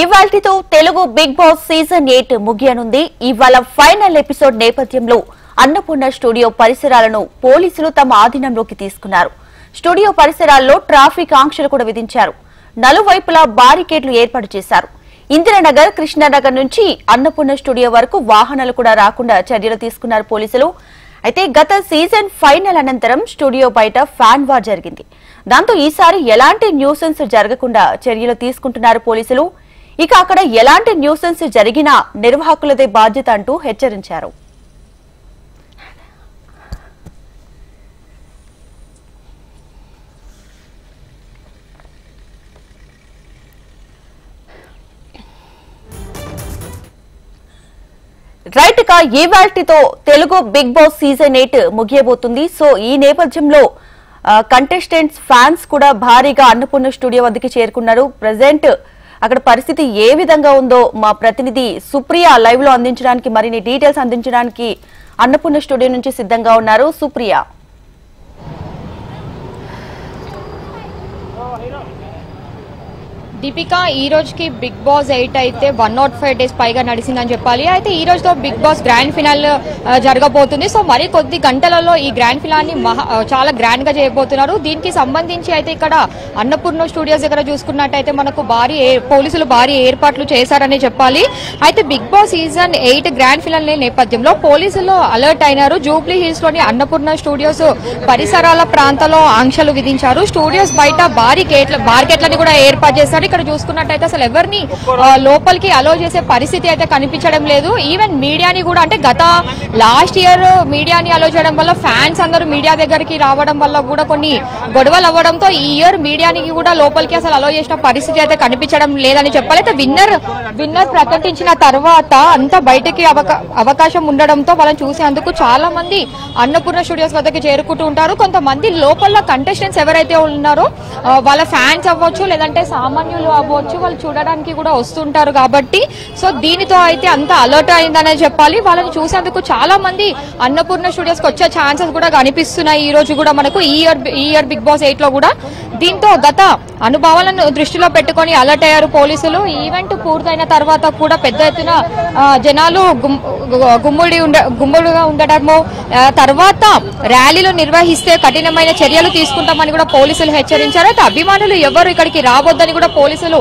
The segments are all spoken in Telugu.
ఇవాల్టితో తెలుగు బిగ్ బాస్ సీజన్ 8 ముగియనుంది. ఇవాళ ఫైనల్ ఎపిసోడ్ నేపథ్యంలో అన్నపూర్ణ స్టూడియో పరిసరాలను పోలీసులు తమ ఆధీనంలోకి తీసుకున్నారు. స్టూడియో పరిసరాల్లో ట్రాఫిక్ ఆంక్షలు కూడా విధించారు. నలువైపులా బారికేడ్లు ఏర్పాటు చేశారు. ఇందిరానగర్, కృష్ణానగర్ నుంచి అన్నపూర్ణ స్టూడియో వరకు వాహనాలు కూడా రాకుండా చర్యలు తీసుకున్నారు పోలీసులు. అయితే గత సీజన్ ఫైనల్ అనంతరం స్టూడియో బయట ఫ్యాన్ వార్ జరిగింది. దాంతో ఈసారి ఎలాంటి న్యూసెన్స్ జరగకుండా చర్యలు తీసుకుంటున్నారు పోలీసులు. ఇక అక్కడ ఎలాంటి న్యూసెన్స్ జరిగినా నిర్వాహకులదే బాధ్యత అంటూ హెచ్చరించారు. రైట్ గా ఇవాల్టితో తెలుగు బిగ్ బాస్ సీజన్ 8 ముగియబోతుంది. సో ఈ నేపథ్యంలో కంటెస్టెంట్స్, ఫ్యాన్స్ కూడా భారీగా అన్నపూర్ణ స్టూడియో వద్దకి చేరుకున్నారు. ప్రెజెంట్ అక్కడ పరిస్థితి ఏ విధంగా ఉందో మా ప్రతినిధి సుప్రియ లైవ్ లో అందించడానికి, మరిన్ని డీటెయిల్స్ అందించడానికి అన్నపూర్ణ స్టూడియో నుంచి సిద్ధంగా ఉన్నారు. సుప్రియ, దీపిక, ఈ రోజుకి బిగ్ బాస్ 8 అయితే 105 డేస్ పైగా నడిచిందని చెప్పాలి. అయితే ఈ రోజుతో బిగ్ బాస్ గ్రాండ్ ఫినాల్ జరగబోతుంది. సో మరి కొద్ది గంటలలో ఈ గ్రాండ్ ఫినాల్ ని చాలా గ్రాండ్ గా చేయబోతున్నారు. దీనికి సంబంధించి అయితే ఇక్కడ అన్నపూర్ణ స్టూడియోస్ దగ్గర చూసుకున్నట్టయితే మనకు పోలీసులు భారీ ఏర్పాట్లు చేశారని చెప్పాలి. అయితే Bigg Boss season 8 grand finale నేపథ్యంలో పోలీసులు అలర్ట్ అయినారు. జూబ్లీ హిల్స్ లోని అన్నపూర్ణ స్టూడియోస్ పరిసరాల ప్రాంతాల్లో ఆంక్షలు విధించారు. స్టూడియోస్ బయట బార్కెట్లని కూడా ఏర్పాటు చేశారు. ఇక్కడ చూసుకున్నట్టయితే అసలు ఎవరిని లోపలికి అలో చేసే పరిస్థితి అయితే కనిపించడం లేదు. ఈవెన్ మీడియాని కూడా, అంటే గత లాస్ట్ ఇయర్ మీడియాని అలో చేయడం వల్ల ఫ్యాన్స్ అందరూ మీడియా దగ్గరికి రావడం వల్ల కూడా కొన్ని గొడవలు అవ్వడంతో ఈ ఇయర్ మీడియాని కూడా లోపలికి అసలు అలో చేసిన పరిస్థితి అయితే కనిపించడం లేదని చెప్పాలి. అయితే విన్నర్ ప్రకటించిన తర్వాత అంతా బయటకి అవకాశం ఉండడంతో వాళ్ళని చూసేందుకు చాలా మంది అన్నపూర్ణ స్టూడియోస్ వద్దకు చేరుకుంటూ ఉంటారు. కొంతమంది లోపల కంటెస్టెంట్స్ ఎవరైతే ఉన్నారో వాళ్ళ ఫ్యాన్స్ అవ్వచ్చు, లేదంటే సామాన్యులు అవ్వచ్చు, వాళ్ళు చూడడానికి కూడా వస్తుంటారు. కాబట్టి సో దీనితో అయితే అంత అలర్ట్ అయిందనే చెప్పాలి. వాళ్ళని చూసేందుకు చాలా మంది అన్నపూర్ణ స్టూడియోస్ కి వచ్చే ఛాన్సెస్ కూడా కనిపిస్తున్నాయి. ఈ రోజు కూడా మనకు ఈ ఇయర్ బిగ్ బాస్ 8 లో కూడా. దీంతో గత అనుభవాలను దృష్టిలో పెట్టుకుని అలర్ట్ అయ్యారు పోలీసులు. ఈవెంట్ పూర్తయిన తర్వాత కూడా పెద్ద ఎత్తున జనాలు గుమ్ముడుగా ఉండటము, తర్వాత ర్యాలీలు నిర్వహిస్తే కఠినమైన చర్యలు తీసుకుంటామని కూడా పోలీసులు హెచ్చరించారు. అయితే అభిమానులు ఎవరు ఇక్కడికి రావద్దని కూడా పోలీసులు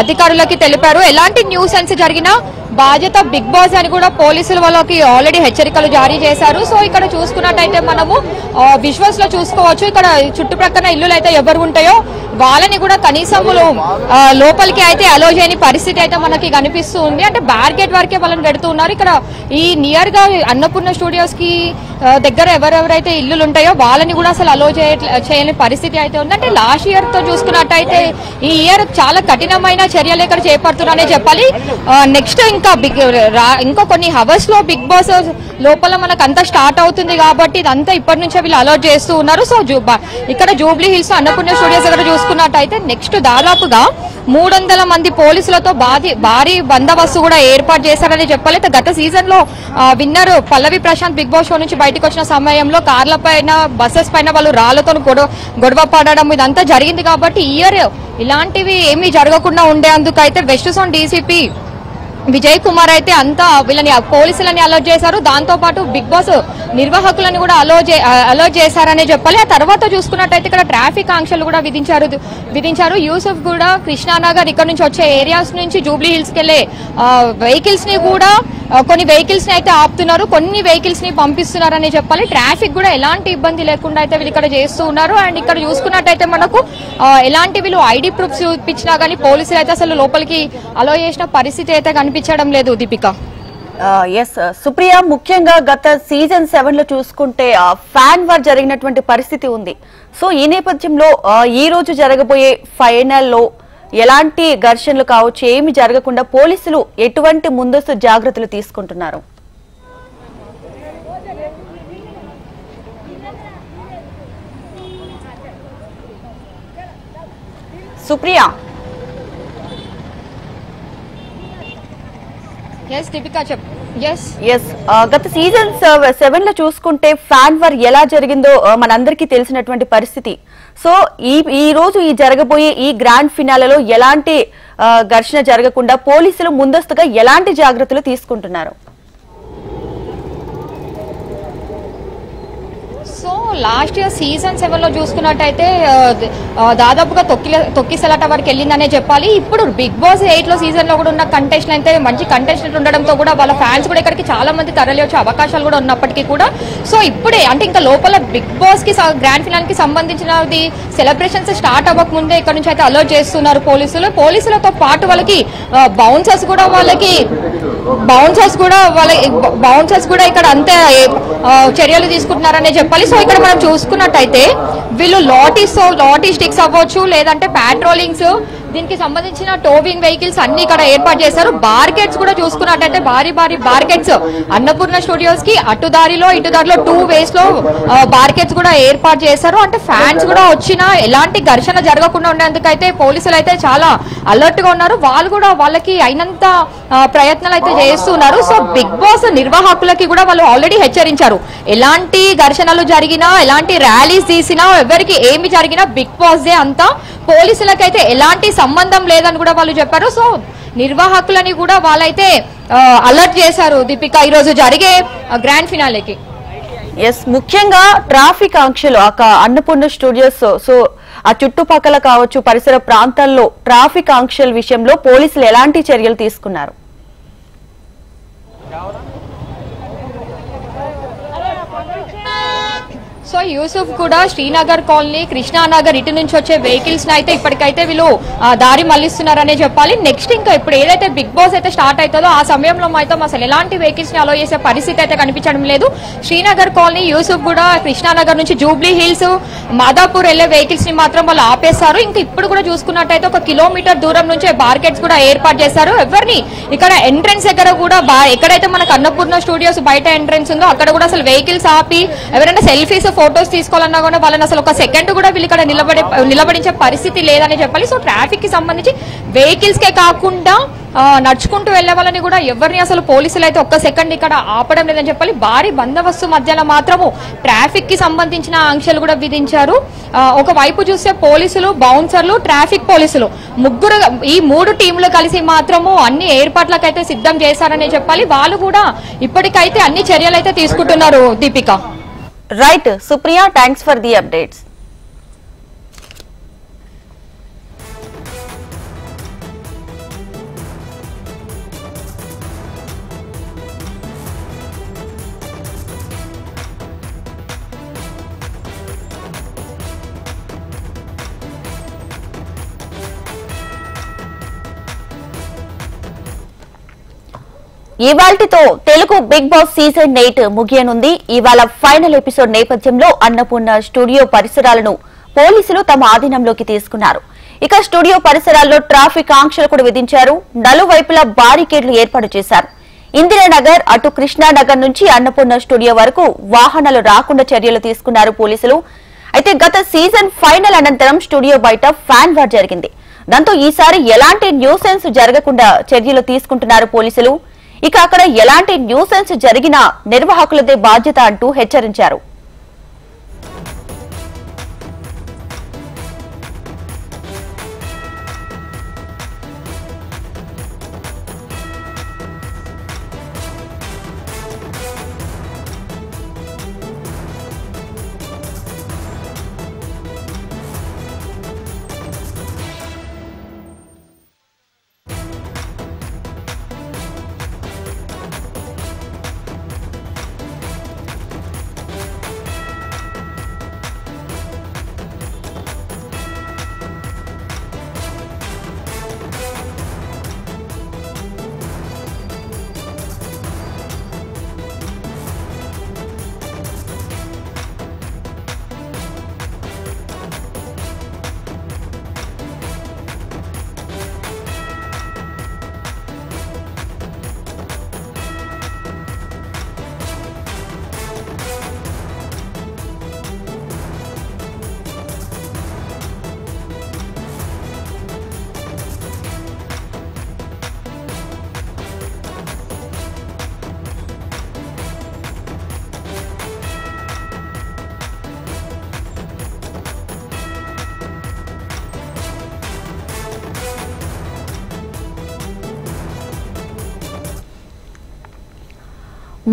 అధికారులకి తెలిపారు. ఎలాంటి న్యూసెన్స్ జరిగినా బాధ్యత బిగ్ బాస్ అని కూడా పోలీసులు వాళ్ళకి ఆల్రెడీ హెచ్చరికలు జారీ చేశారు. సో ఇక్కడ చూసుకున్నట్టయితే మనము విజువల్స్ లో చూసుకోవచ్చు. ఇక్కడ చుట్టుప్రక్కల ఇల్లులు అయితే ఎవరు ఉంటాయో వాళ్ళని కూడా కనీసం లోపలికి అయితే అలో చేయని పరిస్థితి అయితే మనకి కనిపిస్తూ ఉంది. అంటే బ్యారికేడ్ వరకే వాళ్ళని పెడుతున్నారు. ఇక్కడ ఈ నియర్ గా అన్నపూర్ణ స్టూడియోస్ కి దగ్గర ఎవరెవరైతే ఇల్లులు ఉంటాయో వాళ్ళని కూడా అసలు అలో చేయని పరిస్థితి అయితే ఉంది. అంటే లాస్ట్ ఇయర్ తో చూసుకున్నట్టయితే ఈ ఇయర్ చాలా కఠినమైన చర్యలు ఇక్కడ చేపడుతున్నారనే చెప్పాలి. నెక్స్ట్ ఇంకా కొన్ని హవర్స్ లో బిగ్ బాస్ లోపల మనకు అంతా స్టార్ట్ అవుతుంది కాబట్టి ఇదంతా ఇప్పటి నుంచే వీళ్ళు అలర్ట్ చేస్తూ ఉన్నారు. సో ఇక్కడ జూబ్లీ హిల్స్ అన్నపూర్ణ స్టూడియోస్ దగ్గర చూసుకున్నట్టయితే నెక్స్ట్ దాదాపుగా 300 మంది పోలీసులతో భారీ బందోబస్తు కూడా ఏర్పాటు చేశారని చెప్పాలి. గత సీజన్ లో విన్నర్ పల్లవి ప్రశాంత్ బిగ్ బాస్ షో నుంచి బయటకు వచ్చిన సమయంలో కార్ల పైన, బస్సెస్ పైన వాళ్ళు రాళ్లతో గొడవ పడడం ఇదంతా జరిగింది. కాబట్టి ఈ ఇయర్ ఇలాంటివి ఏమీ జరగకుండా ఉండేందుకు అయితే west zone DCP Vijay Kumar అయితే అంతా వీళ్ళని పోలీసులని అలర్ట్ చేశారు. దాంతో పాటు బిగ్ బాస్ నిర్వాహకులను కూడా అలర్ట్ చేశారనే చెప్పాలి. ఆ తర్వాత చూసుకున్నట్టయితే ఇక్కడ ట్రాఫిక్ ఆంక్షలు కూడా విధించారు. యూసఫ్ కూడా, కృష్ణానగర్ ఇక్కడ నుంచి వచ్చే ఏరియాస్ నుంచి జూబ్లీ హిల్స్ కి వెళ్లే వెహికల్స్ ని కూడా కొన్ని వెహికల్స్ ని అయితే ఆపుతున్నారు, కొన్ని వెహికల్స్ ని పంపిస్తున్నారని చెప్పాలి. ట్రాఫిక్ కూడా ఎలాంటి ఇబ్బంది లేకుండా అయితే వీళ్ళు ఇక్కడ చేస్తూ ఉన్నారు. అండ్ ఇక్కడ చూసుకున్నట్టయితే మనకు ఎలాంటి వీళ్ళు ఐడి ప్రూఫ్స్ చూపించినా కానీ పోలీసులు అయితే అసలు లోపలికి అలో చేసిన పరిస్థితి అయితే కనిపించడం లేదు. దీపిక, ఎస్ సుప్రియ, ముఖ్యంగా గత సీజన్ 7 లో చూసుకుంటే ఫ్యాన్ వార్ జరిగినటువంటి పరిస్థితి ఉంది. సో ఈ నేపథ్యంలో ఈ రోజు జరగబోయే ఫైనల్లో ఎలాంటి ఘర్షణలు కావచ్చు, ఏమి జరగకుండా పోలీసులు ఎటువంటి ముందస్తు జాగ్రత్తలు తీసుకుంటున్నారు? సుప్రియ, ఎస్ దీపిక చెప్పు. ఎస్ గత సీజన్ 7 లో చూసుకుంటే ఫ్యాన్ వార్ ఎలా జరిగిందో మనందరికీ తెలిసినటువంటి పరిస్థితి. సో ఈ రోజు జరగబోయే ఈ గ్రాండ్ ఫినాలలో ఎలాంటి ఘర్షణ జరగకుండా పోలీసులు ముందస్తుగా ఎలాంటి జాగ్రత్తలు తీసుకుంటున్నారు? సో లాస్ట్ ఇయర్ సీజన్ 7 లో చూసుకున్నట్టయితే దాదాపుగా తొక్కిసలాట వరకు వెళ్ళిందనే చెప్పాలి. ఇప్పుడు బిగ్ బాస్ 8 లో సీజన్ లో కూడా ఉన్న కంటెస్టెంట్ అయితే మంచి కంటెస్టెంట్ ఉండడంతో కూడా వాళ్ళ ఫ్యాన్స్ కూడా ఇక్కడికి చాలా మంది తరలి వచ్చే అవకాశాలు కూడా ఉన్నప్పటికీ కూడా సో ఇప్పుడే అంటే ఇంకా లోపల బిగ్ బాస్ కి గ్రాండ్ ఫినాల్ కి సంబంధించినది సెలబ్రేషన్స్ స్టార్ట్ అవ్వక ముందే ఇక్కడ నుంచి అయితే అలర్ట్ చేస్తున్నారు పోలీసులతో పాటు వాళ్ళకి బౌన్సర్స్ కూడా ఇక్కడ అంతే చర్యలు తీసుకుంటున్నారనే చెప్పాలి. సో ఇక్కడ మనం చూసుకున్నట్టయితే వీళ్ళు లాటీ స్టిక్స్ అవ్వచ్చు, లేదంటే పాట్రోలింగ్స్, దీనికి సంబంధించిన టోవింగ్ వెహికల్స్ అన్ని ఇక్కడ ఏర్పాటు చేశారు. బార్గెట్స్ కూడా చూసుకున్నట్టయితే భారీ బార్గెట్స్ అన్నపూర్ణ స్టూడియోస్ కి ఇటు దారిలో 2 వేస్ లో బార్గెట్స్ కూడా ఏర్పాటు చేశారు. అంటే ఫ్యాన్స్ కూడా వచ్చినా ఎలాంటి ఘర్షణ జరగకుండా ఉండేందుకైతే పోలీసులు అయితే చాలా అలర్ట్ గా ఉన్నారు. వాళ్ళు కూడా వాళ్ళకి అయినంత ప్రయత్నాలు అయితే చేస్తున్నారు. సో బిగ్ బాస్ నిర్వాహకులకి కూడా వాళ్ళు ఆల్రెడీ హెచ్చరించారు, ఎలాంటి ఘర్షణలు జరిగినా, ఎలాంటి ర్యాలీస్ తీసినా, ఎవరికి ఏమి జరిగినా బిగ్ బాస్ దే అంతా, పోలీసులకైతే ఎలాంటి సంబంధం లేదని కూడా వాళ్ళు చెప్పారు. సో నిర్వాహకులని కూడా వాళ్ళైతే అలర్ట్ చేశారు దీపిక ఈ రోజు జరిగే గ్రాండ్ ఫినాలేకి. ముఖ్యంగా ట్రాఫిక్ ఆంక్షలు అన్నపూర్ణ స్టూడియోస్ సో ఆ చుట్టుపక్కల కావచ్చు పరిసర ప్రాంతాల్లో ట్రాఫిక్ ఆంక్షల విషయంలో పోలీసులు ఎలాంటి చర్యలు తీసుకున్నారు? సో యూసుఫ్ కూడా శ్రీనగర్ కాలనీ, కృష్ణానగర్ ఇటు నుంచి వచ్చే వెహికల్స్ అయితే ఇప్పటికైతే వీళ్ళు దారి మళ్లిస్తున్నారనే చెప్పాలి. నెక్స్ట్ ఇంకా ఇప్పుడు ఏదైతే బిగ్ బాస్ అయితే స్టార్ట్ అవుతుందో ఆ సమయంలో మాత్రం అసలు ఎలాంటి వెహికల్స్ ని అలో చేసే పరిస్థితి అయితే కనిపించడం లేదు. శ్రీనగర్ కాలనీ, యూసుఫ్ కూడా, కృష్ణానగర్ నుంచి జూబ్లీ హిల్స్, మాదాపూర్ వెళ్లే వెహికల్స్ ని మాత్రం వాళ్ళు ఆపేస్తారు. ఇంకా ఇప్పుడు కూడా చూసుకున్నట్టయితే 1 కిలోమీటర్ దూరం నుంచే బార్గెట్స్ కూడా ఏర్పాటు చేశారు. ఎవరిని ఇక్కడ ఎంట్రెన్స్ దగ్గర కూడా ఎక్కడైతే మనకు అన్నపూర్ణ స్టూడియోస్ బయట ఎంట్రెన్స్ ఉందో అక్కడ కూడా అసలు వెహికల్స్ ఆపి ఎవరైనా సెల్ఫీస్ ఫోటోస్ తీసుకోవాలన్నా కూడా వాళ్ళని అసలు 1 సెకండ్ కూడా వీళ్ళు ఇక్కడ నిలబడించే పరిస్థితి లేదని చెప్పాలి. సో ట్రాఫిక్ కి సంబంధించి వెహికల్స్ కే కాకుండా నడుచుకుంటూ వెళ్లే వాళ్ళని కూడా ఎవరిని అసలు పోలీసులు అయితే 1 సెకండ్ ఇక్కడ ఆపడం లేదని చెప్పాలి. భారీ బందోబస్తు మధ్యలో మాత్రము ట్రాఫిక్ కి సంబంధించిన ఆంక్షలు కూడా విధించారు. ఒకవైపు చూస్తే పోలీసులు, బౌన్సర్లు, ట్రాఫిక్ పోలీసులు ముగ్గురు, ఈ 3 టీంలు కలిసి మాత్రము అన్ని ఏర్పాట్లకైతే సిద్ధం చేశారని చెప్పాలి. వాళ్ళు కూడా ఇప్పటికైతే అన్ని చర్యలు అయితే తీసుకుంటున్నారు Deepika. Right Supriya, thanks for the updates. ఇవాల్టితో తెలుగు బిగ్ బాస్ సీజన్ 8 ముగియనుంది. ఇవాళ ఫైనల్ ఎపిసోడ్ నేపథ్యంలో అన్నపూర్ణ స్టూడియో పరిసరాలను పోలీసులు తమ ఆధీనంలోకి తీసుకున్నారు. ఇక స్టూడియో పరిసరాల్లో ట్రాఫిక్ ఆంక్షలు కూడా విధించారు. నలువైపులా బారికేడ్లు ఏర్పాటు చేశారు. ఇందిరానగర్, అటు కృష్ణానగర్ నుంచి అన్నపూర్ణ స్టూడియో వరకు వాహనాలు రాకుండా చర్యలు తీసుకున్నారు పోలీసులు. అయితే గత సీజన్ ఫైనల్ అనంతరం స్టూడియో బయట ఫ్యాన్ వార్ జరిగింది. దాంతో ఈసారి ఎలాంటి న్యూసెన్స్ జరగకుండా చర్యలు తీసుకుంటున్నారు పోలీసులు. ఇక అక్కడ ఎలాంటి న్యూసెన్స్ జరిగినా నిర్వాహకులదే బాధ్యత అంటూ హెచ్చరించారు.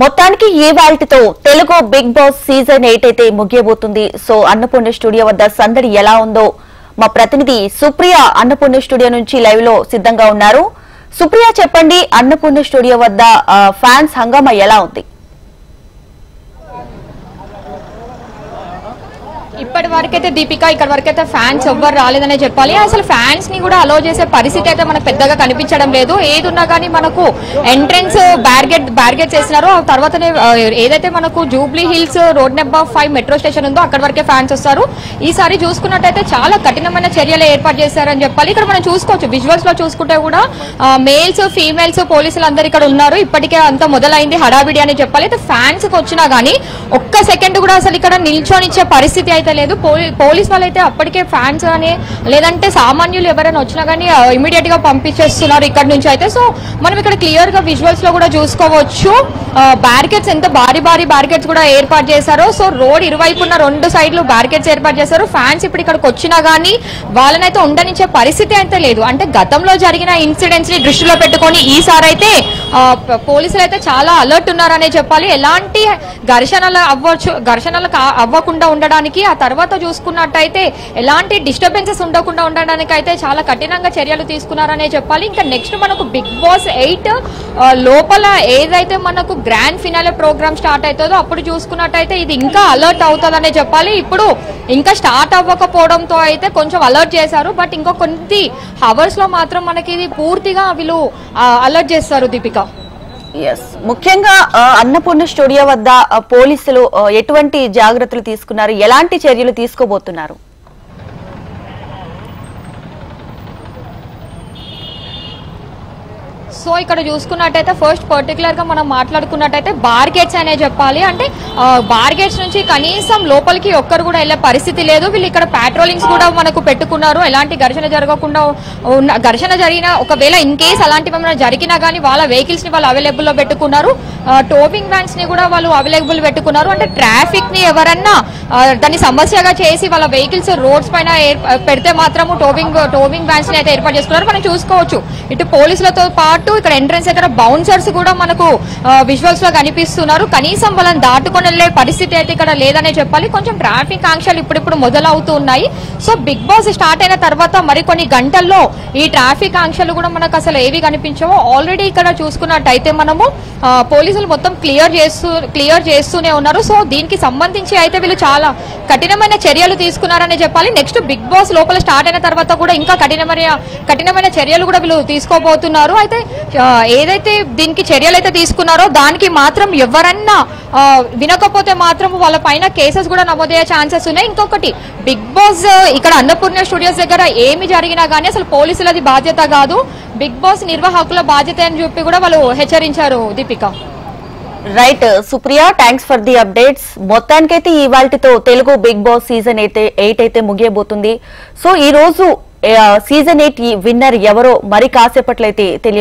మొత్తానికి ఈ వాల్టితో తెలుగు బిగ్ బాస్ సీజన్ 8 అయితే ముగియబోతుంది. సో అన్నపూర్ణ స్టూడియో వద్ద సందడి ఎలా ఉందో మా ప్రతినిధి సుప్రియ అన్నపూర్ణ స్టూడియో నుంచి లైవ్ లో సిద్ధంగా ఉన్నారు. సుప్రియ చెప్పండి, అన్నపూర్ణ స్టూడియో వద్ద ఫ్యాన్స్ హంగామా ఎలా ఉంది? ఇప్పటి వరకైతే దీపిక ఇక్కడ వరకైతే ఫ్యాన్స్ ఎవ్వరు రాలేదనే చెప్పాలి. అసలు ఫ్యాన్స్ ని కూడా అలో చేసే పరిస్థితి అయితే మనకు పెద్దగా కనిపించడం లేదు. ఏది ఉన్నా కానీ మనకు ఎంట్రన్స్ బ్యారిగేట్ చేసినారు. ఆ తర్వాతనే ఏదైతే మనకు Jubilee hills road number 5 metro station ఉందో అక్కడ వరకే ఫ్యాన్స్ వస్తారు. ఈసారి చూసుకున్నట్టయితే చాలా కఠినమైన చర్యలు ఏర్పాటు చేశారని చెప్పాలి. ఇక్కడ మనం చూసుకోవచ్చు, విజువల్స్ లో చూసుకుంటే కూడా మేల్స్ ఫీమేల్స్ పోలీసులు అందరు ఇక్కడ ఉన్నారు. ఇప్పటికే అంతా మొదలైంది హడావిడి అని చెప్పాలి. అయితే ఫ్యాన్స్ కి వచ్చినా గానీ ఒక్క సెకండ్ కూడా అసలు ఇక్కడ నిల్చొనిచ్చే పరిస్థితి అయితే లేదు. పోలీస్ వాళ్ళు అయితే అప్పటికే ఫ్యాన్స్ అని లేదంటే సామాన్యులు ఎవరైనా వచ్చినా కానీ ఇమీడియట్ గా పంపించేస్తున్నారు ఇక్కడ నుంచి అయితే. సో మనం ఇక్కడ క్లియర్ గా విజువల్స్ లో కూడా చూసుకోవచ్చు, బ్యారికేడ్స్ ఎంత భారీ బ్యారికేడ్స్ కూడా ఏర్పాటు చేశారు. సో రోడ్ ఇరువైపున్న 2 సైడ్లు బ్యారికేడ్స్ ఏర్పాటు చేశారు. ఫ్యాన్స్ ఇప్పుడు ఇక్కడికి వచ్చినా గానీ వాళ్ళనైతే ఉండనిచ్చే పరిస్థితి అయితే లేదు. అంటే గతంలో జరిగిన ఇన్సిడెంట్స్ ని దృష్టిలో పెట్టుకొని ఈసారి అయితే పోలీసులు అయితే చాలా అలర్ట్ ఉన్నారనే చెప్పాలి. ఎలాంటి ఘర్షణలు అవ్వకుండా ఉండడానికి, ఆ తర్వాత చూసుకున్నట్టయితే ఎలాంటి డిస్టర్బెన్సెస్ ఉండకుండా ఉండడానికి అయితే చాలా కఠినంగా చర్యలు తీసుకున్నారనే చెప్పాలి. ఇంకా నెక్స్ట్ మనకు బిగ్ బాస్ 8 లోపల ఏదైతే మనకు గ్రాండ్ ఫినాలే ప్రోగ్రామ్ స్టార్ట్ అవుతుందో అప్పుడు చూసుకున్నట్టయితే ఇది ఇంకా అలర్ట్ అవుతుందనే చెప్పాలి. ఇప్పుడు ఇంకా స్టార్ట్ అవ్వకపోవడంతో అయితే కొంచెం అలర్ట్ చేశారు. బట్ ఇంకో కొన్ని హవర్స్ లో మాత్రం మనకి ఇది పూర్తిగా వీళ్ళు అలర్ట్ చేస్తారు దీపిక. ముఖ్యంగా అన్నపూర్ణ స్టూడియో వద్ద పోలీసులు ఎటువంటి జాగ్రత్తలు తీసుకున్నారు, ఎలాంటి చర్యలు తీసుకోబోతున్నారు? సో ఇక్కడ చూసుకున్నట్టయితే ఫస్ట్ పర్టికులర్ గా మనం మాట్లాడుకున్నట్టయితే బార్గేట్స్ అనే చెప్పాలి. అంటే బార్గేట్స్ నుంచి కనీసం లోపలికి ఒక్కరు కూడా వెళ్లే పరిస్థితి లేదు. వీళ్ళు ఇక్కడ పాట్రోలింగ్స్ కూడా మనకు పెట్టుకున్నారు. ఎలాంటి ఘర్షణ జరగకుండా ఘర్షణ జరిగిన ఒకవేళ ఇన్ కేస్ అలాంటివి ఏమైనా జరిగినా కానీ వాళ్ళ వెహికల్స్ ని వాళ్ళు అవైలబుల్ లో పెట్టుకున్నారు. టోవింగ్ వ్యాన్స్ ని కూడా వాళ్ళు అవైలబుల్ పెట్టుకున్నారు. అంటే ట్రాఫిక్ ని ఎవరన్నా దాన్ని సమస్యగా చేసి వాళ్ళ వెహికల్స్ రోడ్స్ పైన పెడితే మాత్రము టోవింగ్ వ్యాన్స్ ని అయితే ఏర్పాటు చేసుకున్నారు. మనం చూసుకోవచ్చు, ఇటు పోలీసులతో పాటు ఇక్కడ ఎంట్రన్స్ దగ్గర బౌన్సర్స్ కూడా మనకు విజువల్స్ లో కనిపిస్తున్నారు. కనీసం వాళ్ళని దాటుకొని వెళ్లే పరిస్థితి అయితే ఇక్కడ లేదనే చెప్పాలి. కొంచెం ట్రాఫిక్ ఆంక్షలు ఇప్పుడిప్పుడు మొదలవుతూ ఉన్నాయి. సో బిగ్ బాస్ స్టార్ట్ అయిన తర్వాత మరికొన్ని గంటల్లో ఈ ట్రాఫిక్ ఆంక్షలు కూడా మనకు అసలు ఏవి కనిపించవో. ఆల్రెడీ ఇక్కడ చూసుకున్నట్టయితే మనము పోలీసులు మొత్తం క్లియర్ చేస్తూనే ఉన్నారు. సో దీనికి సంబంధించి అయితే వీళ్ళు చాలా కఠినమైన చర్యలు తీసుకున్నారనే చెప్పాలి. నెక్స్ట్ బిగ్ బాస్ లోపల స్టార్ట్ అయిన తర్వాత కూడా ఇంకా కఠినమైన చర్యలు కూడా వీళ్ళు తీసుకోబోతున్నారు. అయితే ఏదైతే దీనికి చర్యలు అయితే తీసుకున్నారో దానికి మాత్రం ఎవరన్నా వినకపోతే మాత్రం వాళ్ళ పైన కేసెస్ కూడా నమోదయ్యే ఛాన్సెస్ ఉన్నాయి. ఇంకొకటి, బిగ్ బాస్ ఇక్కడ అన్నపూర్ణ స్టూడియోస్ దగ్గర ఏమి జరిగినా కానీ అసలు పోలీసులది బాధ్యత కాదు, బిగ్ బాస్ నిర్వాహకుల బాధ్యత అని చెప్పి కూడా వాళ్ళు హెచ్చరించారు Deepika. Right Supriya, thanks for the updates. మొత్తానికైతే ఈ వాల్టితో తెలుగు బిగ్ బాస్ సీజన్ 8 అయితే ముగియబోతుంది. సో ఈ రోజు సీజన్ 8 విన్నర్ ఎవరో మరి కాసేపట్లో అయితే తెలియ